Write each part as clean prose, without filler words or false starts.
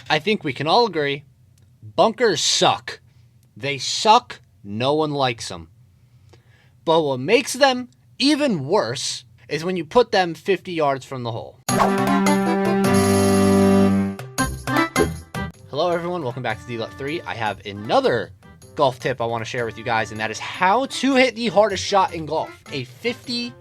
I think we can all agree, bunkers suck. They suck. No one likes them. But what makes them even worse is when you put them 50 yards from the hole. Hello everyone, welcome back to DLUT3. I have another golf tip I want to share with you guys, and that is how to hit the hardest shot in golf. A 50,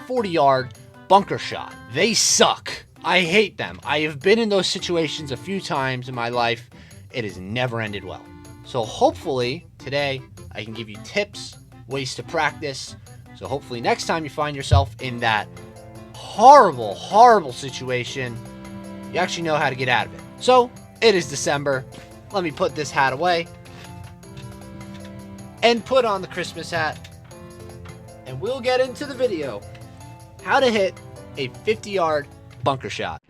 40-yard bunker shot. They suck. I hate them. I have been in those situations a few times in my life. It has never ended well. So hopefully today I can give you tips, ways to practice. So hopefully next time you find yourself in that horrible, horrible situation, you actually know how to get out of it. So it is December. Let me put this hat away and put on the Christmas hat, and we'll get into the video. How to hit a 50-yard bunker shot.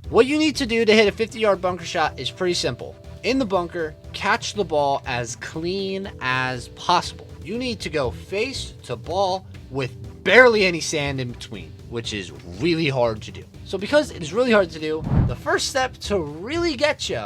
What you need to do to hit a 50-yard bunker shot is pretty simple. In the bunker, catch the ball as clean as possible. You need to go face to ball with barely any sand in between, which is really hard to do. So because it is really hard to do, the first step to really get you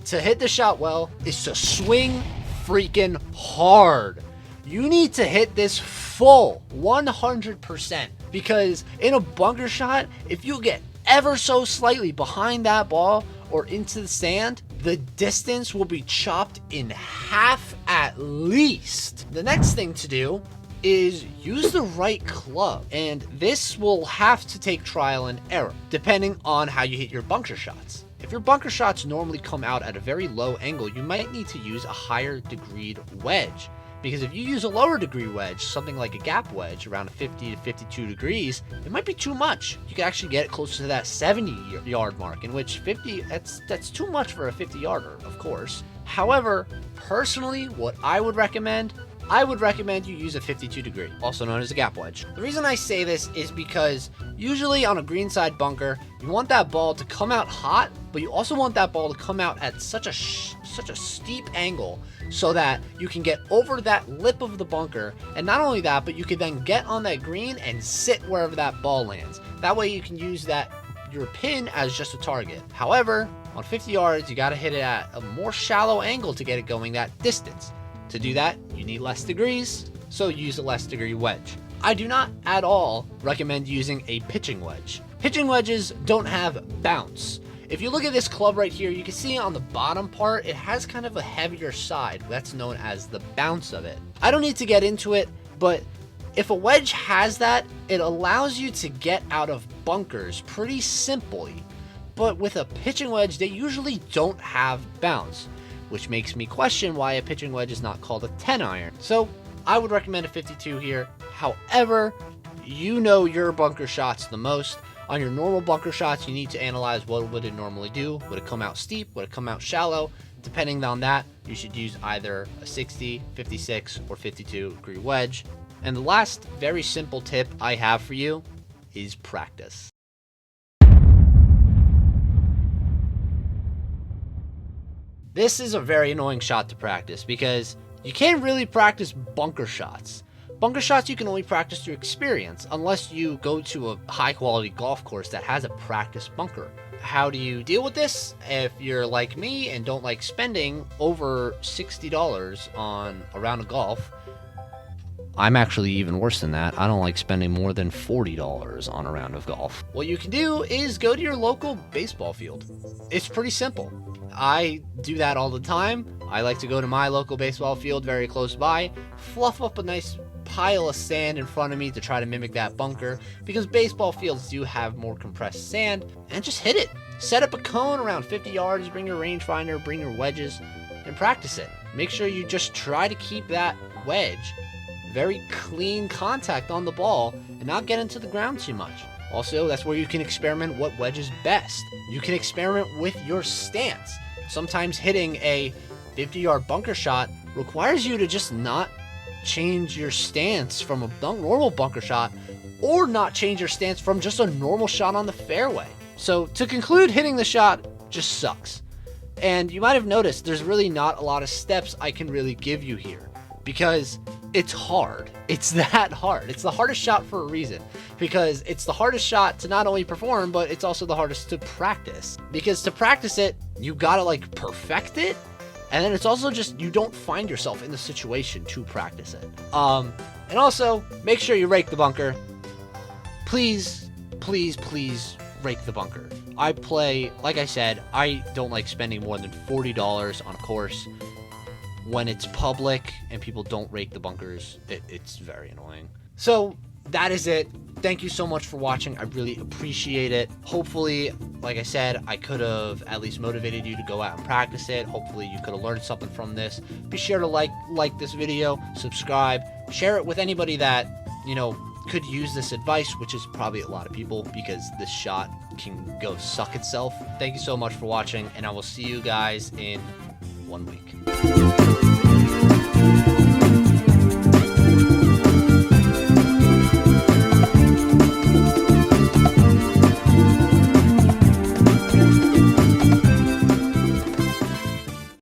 to hit the shot well is to swing freaking hard. You need to hit this full 100%, because in a bunker shot, if you get ever so slightly behind that ball or into the sand, the distance will be chopped in half at least. The next thing to do is use the right club, and this will have to take trial and error depending on how you hit your bunker shots. If your bunker shots normally come out at a very low angle, you might need to use a higher degreed wedge, because if you use a lower degree wedge, something like a gap wedge around 50 to 52 degrees, it might be too much. You can actually get closer to that 70-yard mark, in which 50, that's too much for a 50-yarder, of course. However, personally, what I would recommend you use a 52 degree, also known as a gap wedge. The reason I say this is because usually on a greenside bunker, you want that ball to come out hot, but you also want that ball to come out at such a steep angle so that you can get over that lip of the bunker. And not only that, but you can then get on that green and sit wherever that ball lands. That way you can use your pin as just a target. However, on 50 yards, you got to hit it at a more shallow angle to get it going that distance. To do that, you need less degrees, so use a less degree wedge. I do not at all recommend using a pitching wedge. Pitching wedges don't have bounce. If you look at this club right here, you can see on the bottom part, it has kind of a heavier side. That's known as the bounce of it. I don't need to get into it, but if a wedge has that, it allows you to get out of bunkers pretty simply. But with a pitching wedge, they usually don't have bounce, which makes me question why a pitching wedge is not called a 10 iron. So I would recommend a 52 here. However, you know your bunker shots the most. On your normal bunker shots, you need to analyze what would it normally do. Would it come out steep? Would it come out shallow? Depending on that, you should use either a 60, 56, or 52 degree wedge. And the last very simple tip I have for you is practice. This is a very annoying shot to practice because you can't really practice bunker shots. Bunker shots you can only practice through experience unless you go to a high quality golf course that has a practice bunker. How do you deal with this? If you're like me and don't like spending over $60 on a round of golf, I'm actually even worse than that. I don't like spending more than $40 on a round of golf. What you can do is go to your local baseball field. It's pretty simple. I do that all the time. I like to go to my local baseball field very close by, fluff up a nice pile of sand in front of me to try to mimic that bunker, because baseball fields do have more compressed sand, and just hit it. Set up a cone around 50 yards, bring your rangefinder, bring your wedges, and practice it. Make sure you just try to keep that wedge very clean contact on the ball and not get into the ground too much. Also, that's where you can experiment what wedge is best. You can experiment with your stance. Sometimes hitting a 50-yard bunker shot requires you to just not change your stance from a normal bunker shot, or not change your stance from just a normal shot on the fairway. So to conclude, hitting the shot just sucks. And you might have noticed there's really not a lot of steps I can really give you here, because it's hard. It's that hard. It's the hardest shot for a reason, because it's the hardest shot to not only perform, but it's also the hardest to practice, because to practice it, you gotta like perfect it. And then it's also just, you don't find yourself in the situation to practice it. And also make sure you rake the bunker. Please, please, please rake the bunker. I play, like I said, I don't like spending more than $40 on a course. When it's public and people don't rake the bunkers, it's very annoying. So that is it. Thank you so much for watching. I really appreciate it. Hopefully, like I said, I could have at least motivated you to go out and practice it. Hopefully you could have learned something from this. Be sure to like this video, subscribe, share it with anybody that, you know, could use this advice, which is probably a lot of people, because this shot can go suck itself. Thank you so much for watching, and I will see you guys in 1 week.